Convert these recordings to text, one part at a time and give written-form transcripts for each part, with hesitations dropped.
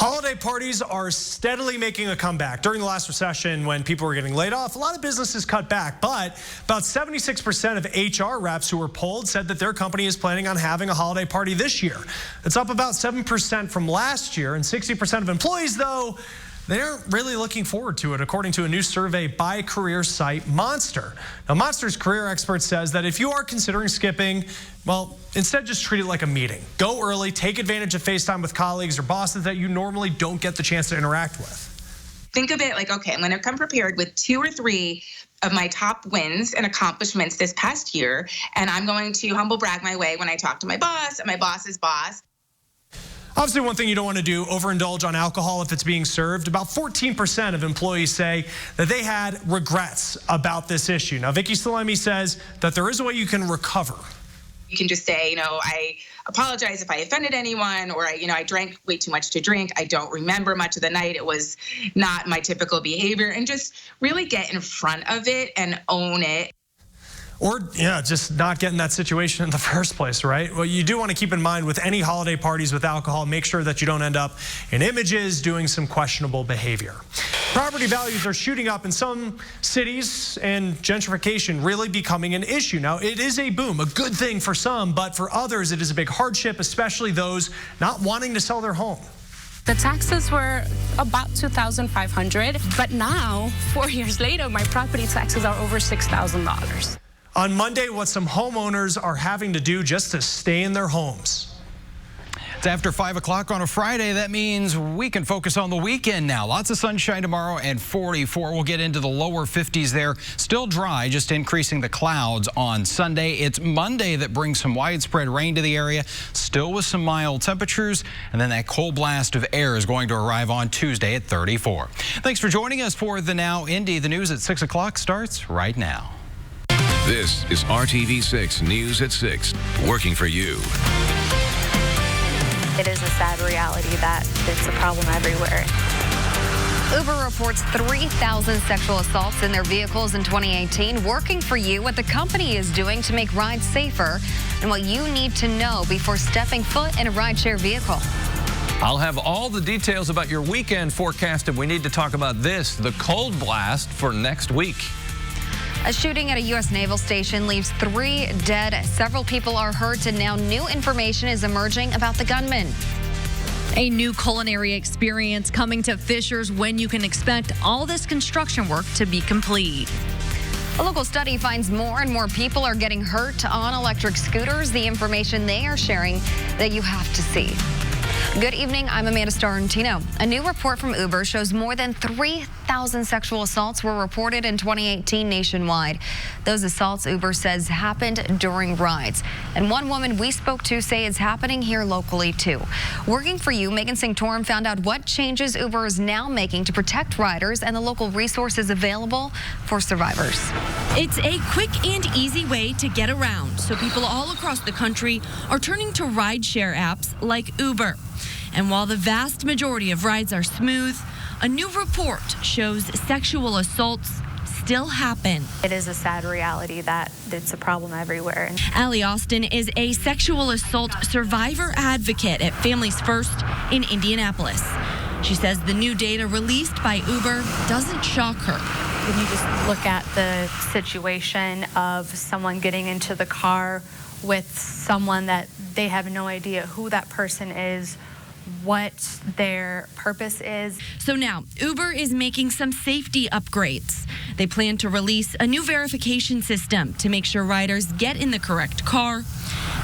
Holiday parties are steadily making a comeback. During the last recession, when people were getting laid off, a lot of businesses cut back, but about 76% of HR reps who were polled said that their company is planning on having a holiday party this year. It's up about 7% from last year, and 60% of employees, though, they aren't really looking forward to it, according to a new survey by career site Monster. Now, Monster's career expert says that if you are considering skipping, well, instead just treat it like a meeting. Go early, take advantage of FaceTime with colleagues or bosses that you normally don't get the chance to interact with. Think of it like, okay, I'm going to come prepared with 2 or 3 of my top wins and accomplishments this past year, and I'm going to humble brag my way when I talk to my boss and my boss's boss. Obviously, one thing you don't want to do, overindulge on alcohol if it's being served. About 14% of employees say that they had regrets about this issue. Now, Vicki Salemi says that there is a way you can recover. You can just say, I apologize if I offended anyone, or I drank way too much to drink. I don't remember much of the night. It was not my typical behavior, and just really get in front of it and own it. Or, just not get in that situation in the first place, right? Well, you do want to keep in mind with any holiday parties with alcohol, make sure that you don't end up in images doing some questionable behavior. Property values are shooting up in some cities, and gentrification really becoming an issue. Now, it is a boom, a good thing for some, but for others, it is a big hardship, especially those not wanting to sell their home. The taxes were about $2,500, but now, 4 years later, my property taxes are over $6,000. On Monday, what some homeowners are having to do just to stay in their homes. It's after 5 o'clock on a Friday. That means we can focus on the weekend now. Lots of sunshine tomorrow and 44. We'll get into the lower 50s there. Still dry, just increasing the clouds on Sunday. It's Monday that brings some widespread rain to the area, still with some mild temperatures. And then that cold blast of air is going to arrive on Tuesday at 34. Thanks for joining us for the Now Indy. The news at 6 o'clock starts right now. This is RTV6 News at 6, working for you. It is a sad reality that it's a problem everywhere. Uber reports 3,000 sexual assaults in their vehicles in 2018. Working for you, what the company is doing to make rides safer and what you need to know before stepping foot in a rideshare vehicle. I'll have all the details about your weekend forecast, and we need to talk about this, the cold blast for next week. A shooting at a U.S. naval station leaves 3 dead. Several people are hurt, and now new information is emerging about the gunman. A new culinary experience coming to Fishers when you can expect all this construction work to be complete. A local study finds more and more people are getting hurt on electric scooters. The information they are sharing that you have to see. Good evening, I'm Amanda Starantino. A new report from Uber shows more than 3,000 sexual assaults were reported in 2018 nationwide. Those assaults, Uber says, happened during rides. And one woman we spoke to say it's happening here locally, too. Working for you, Megan Sanctorum found out what changes Uber is now making to protect riders and the local resources available for survivors. It's a quick and easy way to get around, so people all across the country are turning to rideshare apps like Uber. And while the vast majority of rides are smooth, a new report shows sexual assaults still happen. It is a sad reality that it's a problem everywhere. Allie Austin is a sexual assault survivor advocate at Families First in Indianapolis. She says the new data released by Uber doesn't shock her. When you just look at the situation of someone getting into the car with someone that they have no idea who that person is, what their purpose is. So now, Uber is making some safety upgrades. They plan to release a new verification system to make sure riders get in the correct car.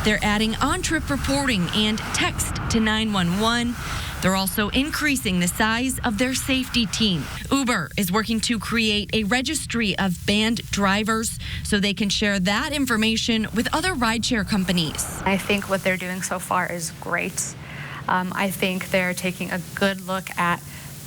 They're adding on-trip reporting and text to 911. They're also increasing the size of their safety team. Uber is working to create a registry of banned drivers so they can share that information with other rideshare companies. I think what they're doing so far is great. I think they're taking a good look at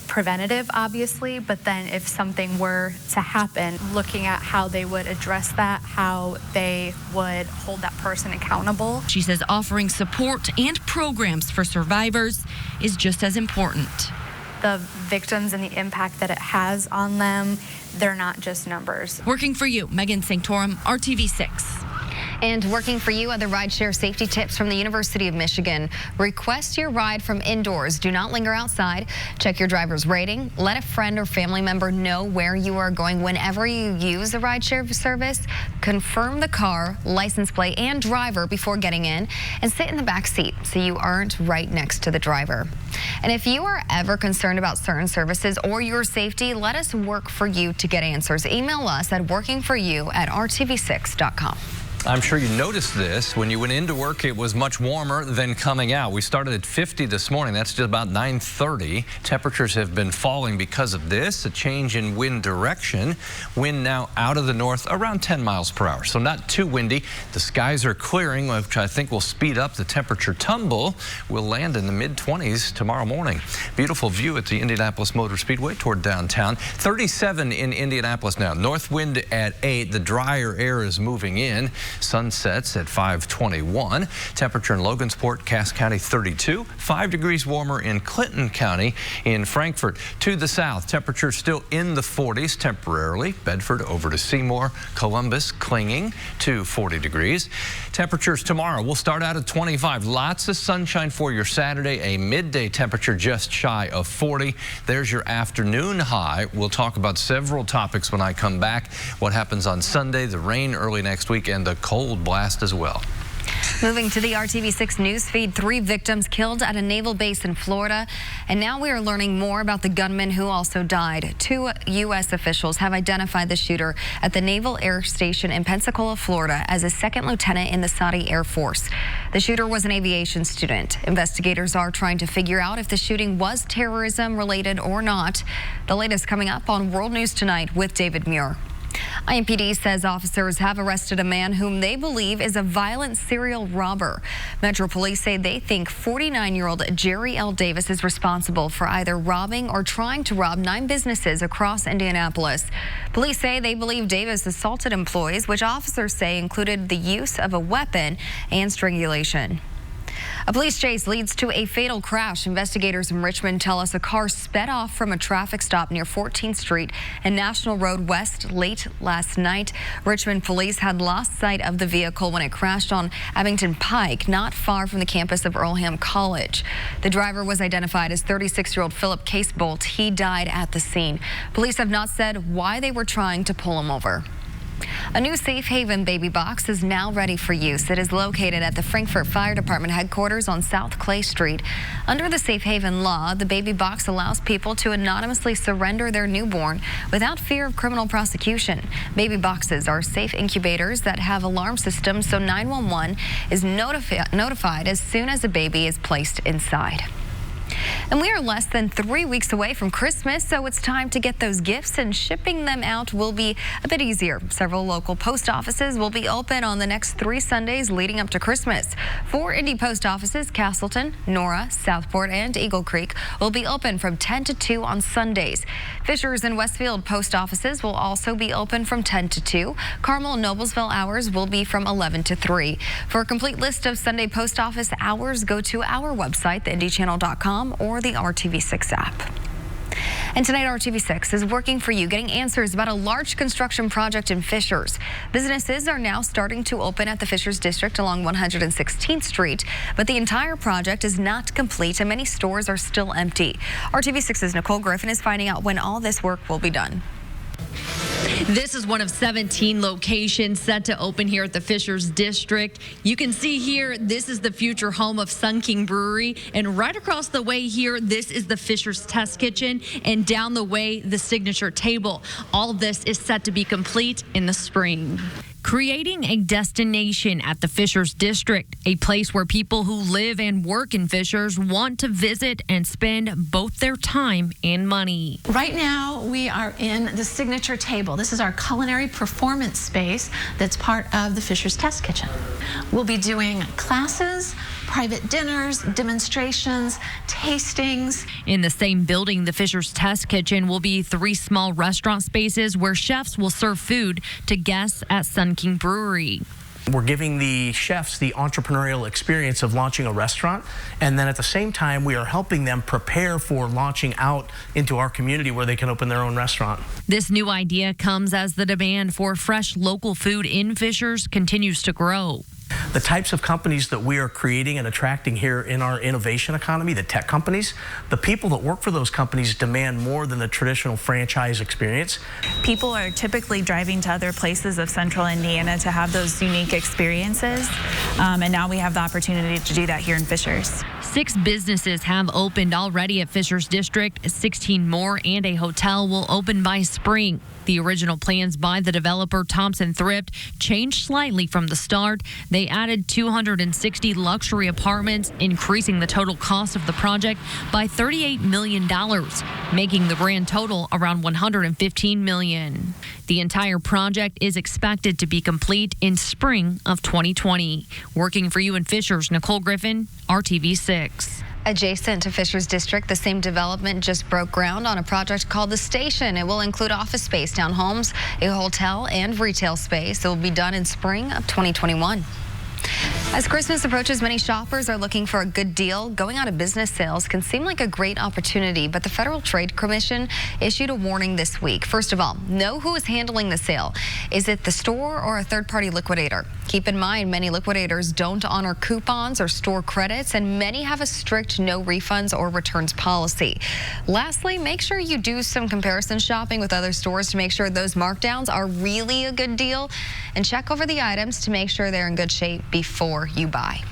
preventative, obviously, but then if something were to happen, looking at how they would address that, how they would hold that person accountable. She says offering support and programs for survivors is just as important. The victims and the impact that it has on them, they're not just numbers. Working for you, Megan Sanctorum, RTV6. And working for you are the rideshare safety tips from the University of Michigan. Request your ride from indoors. Do not linger outside. Check your driver's rating. Let a friend or family member know where you are going whenever you use the rideshare service. Confirm the car, license plate, and driver before getting in. And sit in the back seat so you aren't right next to the driver. And if you are ever concerned about certain services or your safety, let us work for you to get answers. Email us at workingforyou@rtv6.com. I'm sure you noticed this. When you went into work, it was much warmer than coming out. We started at 50 this morning. That's just about 9:30. Temperatures have been falling because of this, a change in wind direction. Wind now out of the north around 10 miles per hour, so not too windy. The skies are clearing, which I think will speed up the temperature tumble. We'll land in the mid-20s tomorrow morning. Beautiful view at the Indianapolis Motor Speedway toward downtown. 37 in Indianapolis now. North wind at 8. The drier air is moving in. Sun sets at 5:21. Temperature in Logansport, Cass County 32. 5 degrees warmer in Clinton County. In Frankfort to the south, temperature still in the 40s temporarily. Bedford over to Seymour. Columbus clinging to 40 degrees. Temperatures tomorrow will start out at 25. Lots of sunshine for your Saturday. A midday temperature just shy of 40. There's your afternoon high. We'll talk about several topics when I come back. What happens on Sunday, the rain early next week, and the cold blast as well. Moving to the RTV6 news feed, 3 victims killed at a naval base in Florida. And now we are learning more about the gunman who also died. 2 U.S. officials have identified the shooter at the Naval Air Station in Pensacola, Florida, as a second lieutenant in the Saudi Air Force. The shooter was an aviation student. Investigators are trying to figure out if the shooting was terrorism related or not. The latest coming up on World News Tonight with David Muir. IMPD says officers have arrested a man whom they believe is a violent serial robber. Metro Police say they think 49-year-old Jerry L. Davis is responsible for either robbing or trying to rob 9 businesses across Indianapolis. Police say they believe Davis assaulted employees, which officers say included the use of a weapon and strangulation. A police chase leads to a fatal crash. Investigators in Richmond tell us a car sped off from a traffic stop near 14th Street and National Road West late last night. Richmond police had lost sight of the vehicle when it crashed on Abington Pike, not far from the campus of Earlham College. The driver was identified as 36-year-old Philip Casebolt. He died at the scene. Police have not said why they were trying to pull him over. A new Safe Haven baby box is now ready for use. It is located at the Frankfort Fire Department headquarters on South Clay Street. Under the Safe Haven law, the baby box allows people to anonymously surrender their newborn without fear of criminal prosecution. Baby boxes are safe incubators that have alarm systems, so 911 is notified as soon as a baby is placed inside. And we are less than 3 weeks away from Christmas, so it's time to get those gifts, and shipping them out will be a bit easier. Several local post offices will be open on the next 3 Sundays leading up to Christmas. 4 Indy post offices, Castleton, Nora, Southport, and Eagle Creek, will be open from 10 to 2 on Sundays. Fishers and Westfield post offices will also be open from 10 to 2. Carmel and Noblesville hours will be from 11 to 3. For a complete list of Sunday post office hours, go to our website, theindychannel.com, or the RTV6 app. And tonight, RTV6 is working for you, getting answers about a large construction project in Fishers. Businesses are now starting to open at the Fishers District along 116th Street, but the entire project is not complete and many stores are still empty. RTV6's Nicole Griffin is finding out when all this work will be done. This is one of 17 locations set to open here at the Fishers District. You can see here, this is the future home of Sun King Brewery. And right across the way here, this is the Fishers Test Kitchen. And down the way, the signature table. All of this is set to be complete in the spring. Creating a destination at the Fishers District, a place where people who live and work in Fishers want to visit and spend both their time and money. Right now, we are in the signature table. This is our culinary performance space that's part of the Fishers Test Kitchen. We'll be doing classes, private dinners, demonstrations, tastings. In the same building, the Fishers Test Kitchen will be 3 small restaurant spaces where chefs will serve food to guests at Sun King Brewery. We're giving the chefs the entrepreneurial experience of launching a restaurant, and then at the same time we are helping them prepare for launching out into our community where they can open their own restaurant. This new idea comes as the demand for fresh local food in Fishers continues to grow. The types of companies that we are creating and attracting here in our innovation economy, the tech companies, the people that work for those companies demand more than the traditional franchise experience. People are typically driving to other places of central Indiana to have those unique experiences, and now we have the opportunity to do that here in Fishers. 6 businesses have opened already at Fishers District. 16 more and a hotel will open by spring. The original plans by the developer Thompson Thrift changed slightly from the start. They added 260 luxury apartments, increasing the total cost of the project by $38 million, making the grand total around $115 million. The entire project is expected to be complete in spring of 2020. Working for you in Fishers, Nicole Griffin, RTV6. Adjacent to Fishers District, the same development just broke ground on a project called The Station. It will include office space, townhomes, a hotel, and retail space. It will be done in spring of 2021. As Christmas approaches, many shoppers are looking for a good deal. Going out of business sales can seem like a great opportunity, but the Federal Trade Commission issued a warning this week. First of all, know who is handling the sale. Is it the store or a third-party liquidator? Keep in mind, many liquidators don't honor coupons or store credits, and many have a strict no refunds or returns policy. Lastly, make sure you do some comparison shopping with other stores to make sure those markdowns are really a good deal, and check over the items to make sure they're in good shape before you buy.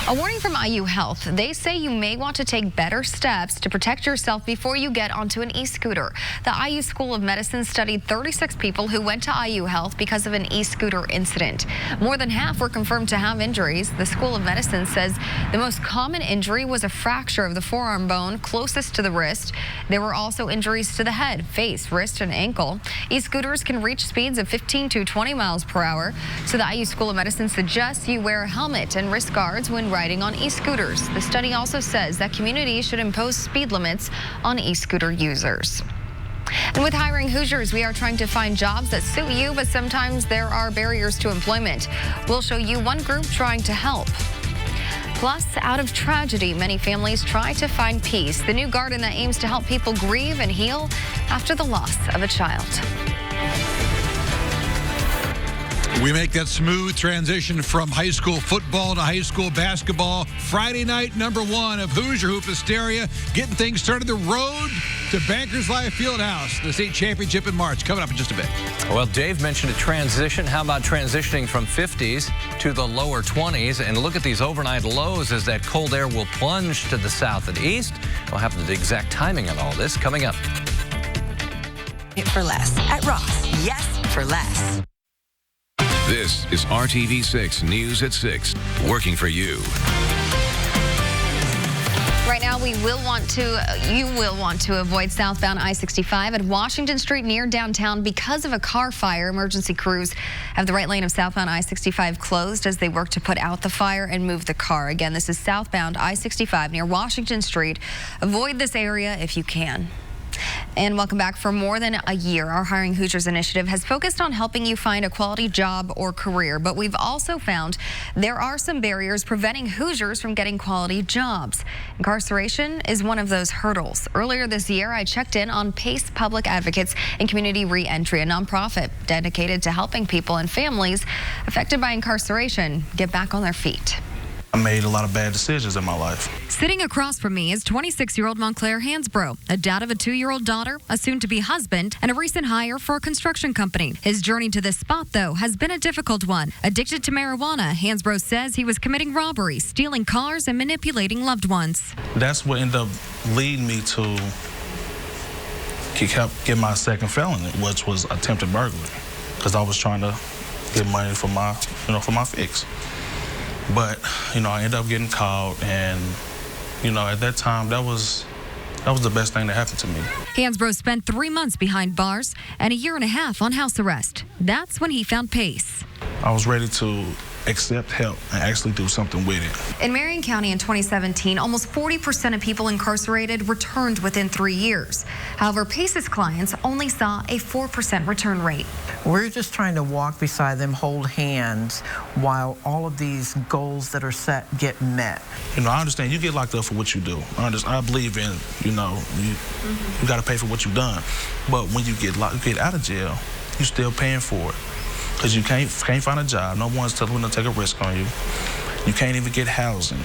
A warning from IU Health. They say you may want to take better steps to protect yourself before you get onto an e-scooter. The IU School of Medicine studied 36 people who went to IU Health because of an e-scooter incident. More than half were confirmed to have injuries. The School of Medicine says the most common injury was a fracture of the forearm bone closest to the wrist. There were also injuries to the head, face, wrist, and ankle. E-scooters can reach speeds of 15 to 20 miles per hour. So the IU School of Medicine suggests you wear a helmet and wrist guards when riding on e-scooters. The study also says that communities should impose speed limits on e-scooter users. And with Hiring Hoosiers, we are trying to find jobs that suit you, but sometimes there are barriers to employment. We'll show you one group trying to help. Plus, out of tragedy, many families try to find peace. The new garden that aims to help people grieve and heal after the loss of a child. We make that smooth transition from high school football to high school basketball. Friday night, #1 of Hoosier Hoop Hysteria, getting things started the road to Bankers Life Fieldhouse, the state championship in March, coming up in just a bit. Well, Dave mentioned a transition. How about transitioning from 50s to the lower 20s? And look at these overnight lows as that cold air will plunge to the south and east. We'll have the exact timing on all this coming up. For less at Ross. Yes, for less. This is RTV6 News at 6, working for you. Right now, you will want to avoid southbound I-65 at Washington Street near downtown because of a car fire. Emergency crews have the right lane of southbound I-65 closed as they work to put out the fire and move the car. Again, this is southbound I-65 near Washington Street. Avoid this area if you can. And welcome back. For more than a year, our Hiring Hoosiers initiative has focused on helping you find a quality job or career. But we've also found there are some barriers preventing Hoosiers from getting quality jobs. Incarceration is one of those hurdles. Earlier this year, I checked in on PACE Public Advocates and Community Reentry, a nonprofit dedicated to helping people and families affected by incarceration get back on their feet. I made a lot of bad decisions in my life. Sitting across from me is 26-year-old Montclair Hansbrough, a dad of a 2-year-old daughter, a soon-to-be husband, and a recent hire for a construction company. His journey to this spot, though, has been a difficult one. Addicted to marijuana, Hansbrough says he was committing robberies, stealing cars, and manipulating loved ones. That's what ended up leading me to get my second felony, which was attempted burglary, because I was trying to get money for my fix. But, I ended up getting caught, and, at that time, that was the best thing that happened to me. Hansbrough spent 3 months behind bars and a year and a half on house arrest. That's when he found PACE. I was ready to accept help and actually do something with it. In Marion County in 2017, almost 40% of people incarcerated returned within 3 years. However, PACE's clients only saw a 4% return rate. We're just trying to walk beside them, hold hands, while all of these goals that are set get met. You know, I understand you get locked up for what you do. I believe in, you know, you got to pay for what you've done. But when you get out of jail, you're still paying for it. Because you can't find a job. No one's willing to take a risk on you. You can't even get housing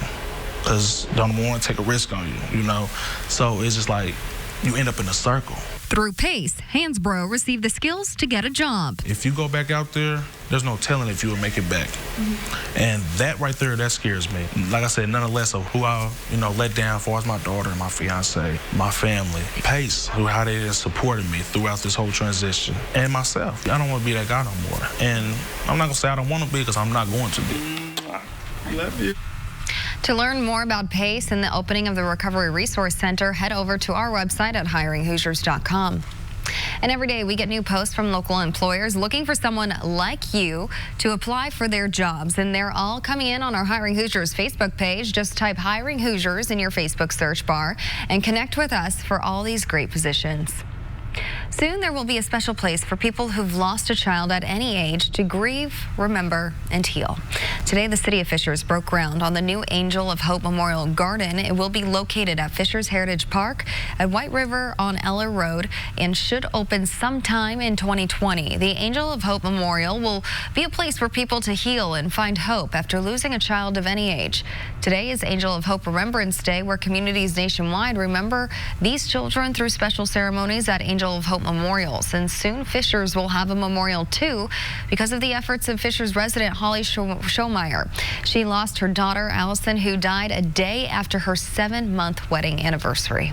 because they don't want to take a risk on you, you know? So it's just like you end up in a circle. Through PACE, Hansbrough received the skills to get a job. If you go back out there, there's no telling if you will make it back. And that right there, that scares me. Like I said, nonetheless of who I, let down as far as my daughter and my fiance, my family, PACE, how they supported me throughout this whole transition, and myself. I don't want to be that guy no more. And I'm not going to say I don't want to be because I'm not going to be. Love you. To learn more about PACE and the opening of the Recovery Resource Center, head over to our website at hiringhoosiers.com. And every day we get new posts from local employers looking for someone like you to apply for their jobs. And they're all coming in on our Hiring Hoosiers Facebook page. Just type Hiring Hoosiers in your Facebook search bar and connect with us for all these great positions. Soon there will be a special place for people who've lost a child at any age to grieve, remember, and heal. Today, the City of Fishers broke ground on the new Angel of Hope Memorial Garden. It will be located at Fishers Heritage Park at White River on Eller Road and should open sometime in 2020. The Angel of Hope Memorial will be a place for people to heal and find hope after losing a child of any age. Today is Angel of Hope Remembrance Day, where communities nationwide remember these children through special ceremonies at Angel of Hope memorials. And soon Fishers will have a memorial too because of the efforts of Fishers resident Holly Schomeyer. She lost her daughter Allison, who died a day after her 7-month wedding anniversary.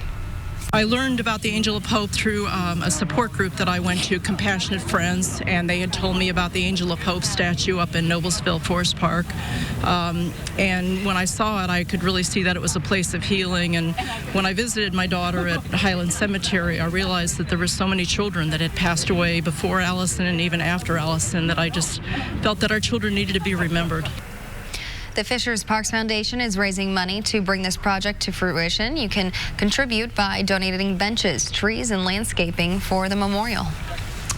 I learned about the Angel of Hope through a support group that I went to, Compassionate Friends, and they had told me about the Angel of Hope statue up in Noblesville Forest Park. And when I saw it, I could really see that it was a place of healing. And when I visited my daughter at Highland Cemetery, I realized that there were so many children that had passed away before Allison and even after Allison that I just felt that our children needed to be remembered. The Fishers Parks Foundation is raising money to bring this project to fruition. You can contribute by donating benches, trees, and landscaping for the memorial.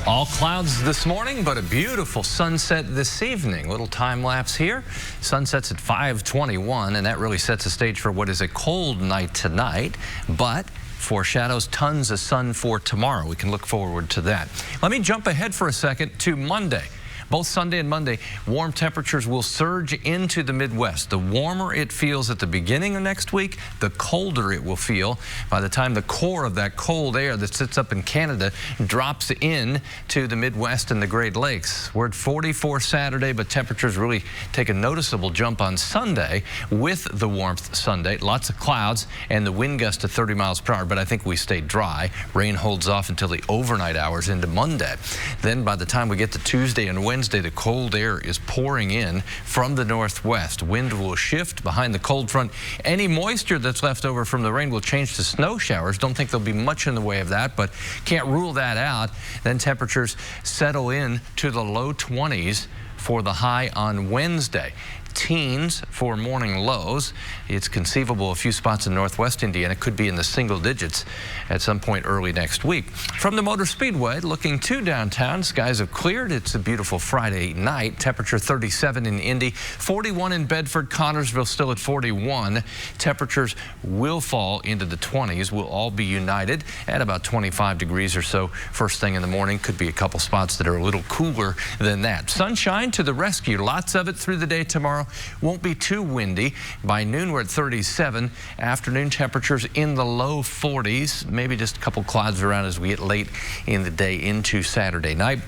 All clouds this morning, but a beautiful sunset this evening. Little time lapse here. Sunsets at 5:21, and that really sets the stage for what is a cold night tonight, but foreshadows tons of sun for tomorrow. We can look forward to that. Let me jump ahead for a second to Monday. Both Sunday and Monday, warm temperatures will surge into the Midwest. The warmer it feels at the beginning of next week, the colder it will feel by the time the core of that cold air that sits up in Canada drops in to the Midwest and the Great Lakes. We're at 44 Saturday, but temperatures really take a noticeable jump on Sunday with the warmth Sunday. Lots of clouds and the wind gust to 30 miles per hour, but I think we stay dry. Rain holds off until the overnight hours into Monday. Then by the time we get to Tuesday and Wednesday, the cold air is pouring in from the northwest. Wind will shift behind the cold front. Any moisture that's left over from the rain will change to snow showers. Don't think there'll be much in the way of that, but can't rule that out. Then temperatures settle in to the low 20s for the high on Wednesday. Teens for morning lows. It's conceivable a few spots in northwest Indiana could be in the single digits at some point early next week. From the Motor Speedway, looking to downtown, skies have cleared. It's a beautiful Friday night. Temperature 37 in Indy, 41 in Bedford, Connorsville still at 41. Temperatures will fall into the 20s. We'll all be united at about 25 degrees or so first thing in the morning. Could be a couple spots that are a little cooler than that. Sunshine to the rescue. Lots of it through the day tomorrow. Won't be too windy. By noon, we're at 37. Afternoon temperatures in the low 40s. Maybe just a couple clouds around as we get late in the day into Saturday night.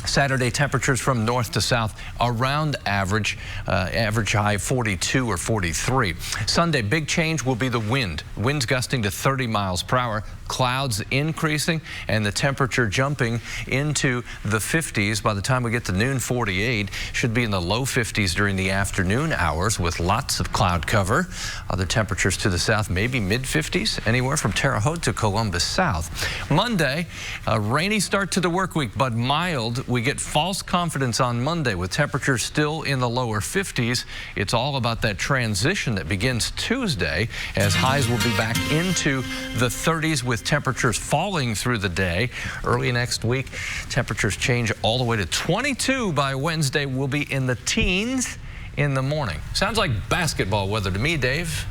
Saturday temperatures from north to south around average, average high 42 or 43. Sunday, big change will be the wind. Winds gusting to 30 miles per hour. Clouds increasing and the temperature jumping into the 50s. By the time we get to noon, 48. Should be in the low 50s during the afternoon hours with lots of cloud cover. Other temperatures to the south, maybe mid 50s, anywhere from Terre Haute to Columbus South. Monday, a rainy start to the work week, but mild we get false confidence on Monday with temperatures still in the lower 50s. It's all about that transition that begins Tuesday as highs will be back into the 30s with temperatures falling through the day. Early next week, temperatures change all the way to 22 by Wednesday. We'll be in the teens in the morning. Sounds like basketball weather to me, Dave.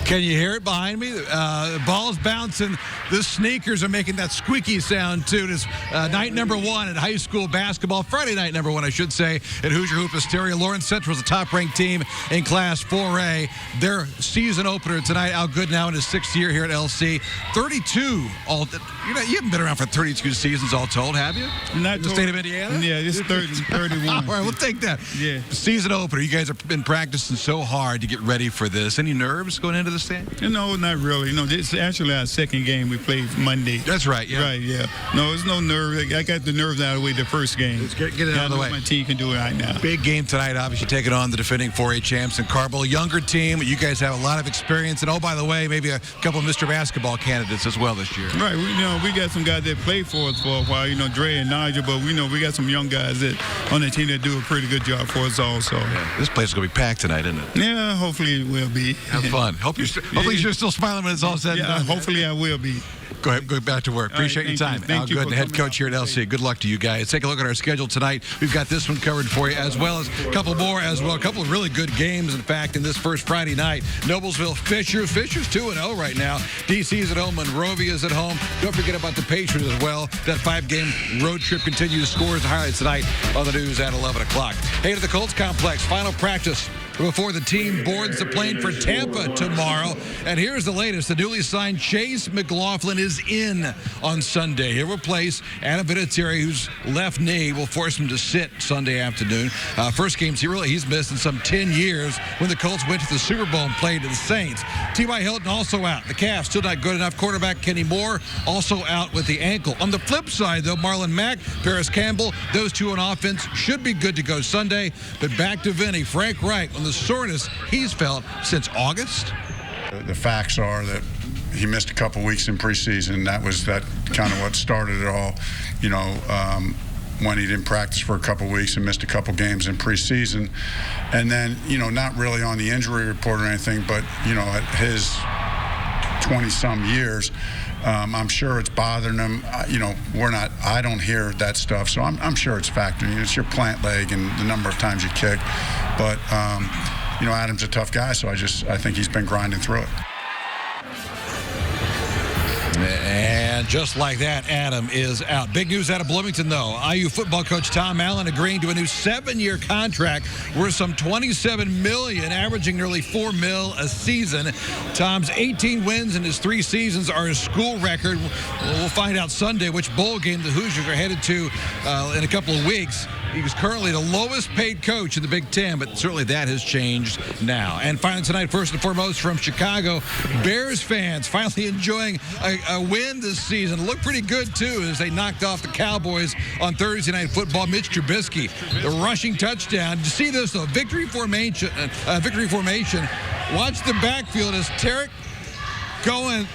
Can you hear it behind me? The ball's bouncing. The sneakers are making that squeaky sound, too. It's night number 1 at high school basketball. Friday night number 1, I should say, at Hoosier Hoop Hysteria. Lawrence Central is the top-ranked team in Class 4A. Their season opener tonight, Al Goodnow in his 6th year here at LC. 32 all. You haven't been around for 32 seasons all told, have you? Not in the state of Indiana? Yeah, it's 31. All right, we'll take that. Yeah. Season opener. You guys have been practicing so hard to get ready for this. Any nerves going into the stand? No, not really. It's actually our second game we played Monday. That's right, yeah. Right, yeah. No, there's no nerve. I got the nerves out of the way the first game. Let's get it out of the way. My team can do it right now. Big game tonight, obviously taking on the defending 4A champs in Carville. Younger team. You guys have a lot of experience. And, oh, by the way, maybe a couple of Mr. Basketball candidates as well this year. Right. We got some guys that played for us for a while, Dre and Nigel, but we got some young guys that on the team that do a pretty good job for us also. Yeah. This place is going to be packed tonight, isn't it? Yeah, hopefully it will be. Have fun. Hopefully you're still smiling when it's all said and done. Hopefully I will be. Go ahead, go back to work. Appreciate your time. Al Gooden, head coach here at LC. Good luck to you guys. Take a look at our schedule tonight. We've got this one covered for you, as well as a couple more as well. A couple of really good games, in fact, in this first Friday night. Noblesville Fishers. Fishers 2-0 right now. DC's at home. Monrovia's at home. Don't forget about the Patriots as well. That 5-game road trip continues. Scores and highlights tonight on the news at 11 o'clock. Hey, to the Colts complex. Final practice before the team boards the plane for Tampa tomorrow. And here's the latest. The newly signed Chase McLaughlin is in on Sunday. He'll replace Adam Vinatieri, whose left knee will force him to sit Sunday afternoon. First games he's missed in some 10 years when the Colts went to the Super Bowl and played the Saints. T.Y. Hilton also out. The calf still not good enough. Quarterback Kenny Moore also out with the ankle. On the flip side, though, Marlon Mack, Paris Campbell, those two on offense should be good to go Sunday. But back to Vinny, Frank Reich, on the soreness he's felt since August. The facts are that he missed a couple weeks in preseason. That kind of what started it all. When he didn't practice for a couple weeks and missed a couple games in preseason, and then not really on the injury report or anything, but at his 20-some years. I'm sure it's bothering him. I don't hear that stuff, so I'm sure it's factoring. It's your plant leg and the number of times you kick. But, Adam's a tough guy, so I think he's been grinding through it. And just like that, Adam is out. Big news out of Bloomington, though. IU football coach Tom Allen agreeing to a new 7-year contract worth some $27 million, averaging nearly $4 million a season. Tom's 18 wins in his 3 seasons are a school record. We'll find out Sunday which bowl game the Hoosiers are headed to in a couple of weeks. He was currently the lowest paid coach in the Big Ten, but certainly that has changed now. And finally tonight, first and foremost from Chicago, Bears fans finally enjoying a win this season. Looked pretty good, too, as they knocked off the Cowboys on Thursday Night Football. Mitch Trubisky, the rushing touchdown. Did you see this, though? Victory formation. Watch the backfield as Tarek going.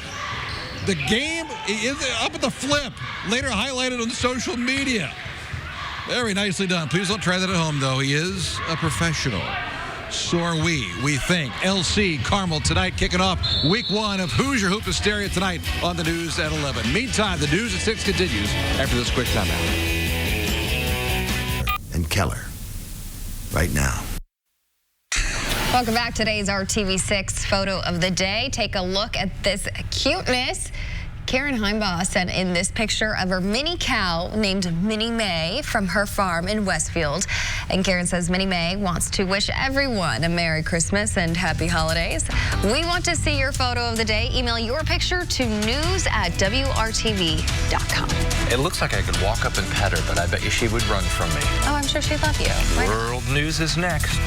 The game is up at the flip. Later highlighted on social media. Very nicely done. Please don't try that at home, though. He is a professional. So are we think. LC Carmel tonight, kicking off week 1 of Hoosier Hoop Hysteria tonight on the news at 11. Meantime, the news at 6 continues after this quick timeout. And Keller, right now. Welcome back. Today's RTV6 photo of the day. Take a look at this cuteness. Karen Heimbaugh sent in this picture of her mini cow named Minnie Mae from her farm in Westfield. And Karen says Minnie Mae wants to wish everyone a Merry Christmas and Happy Holidays. We want to see your photo of the day. Email your picture to news@wrtv.com. It looks like I could walk up and pet her, but I bet you she would run from me. Oh, I'm sure she'd love you. World News is next.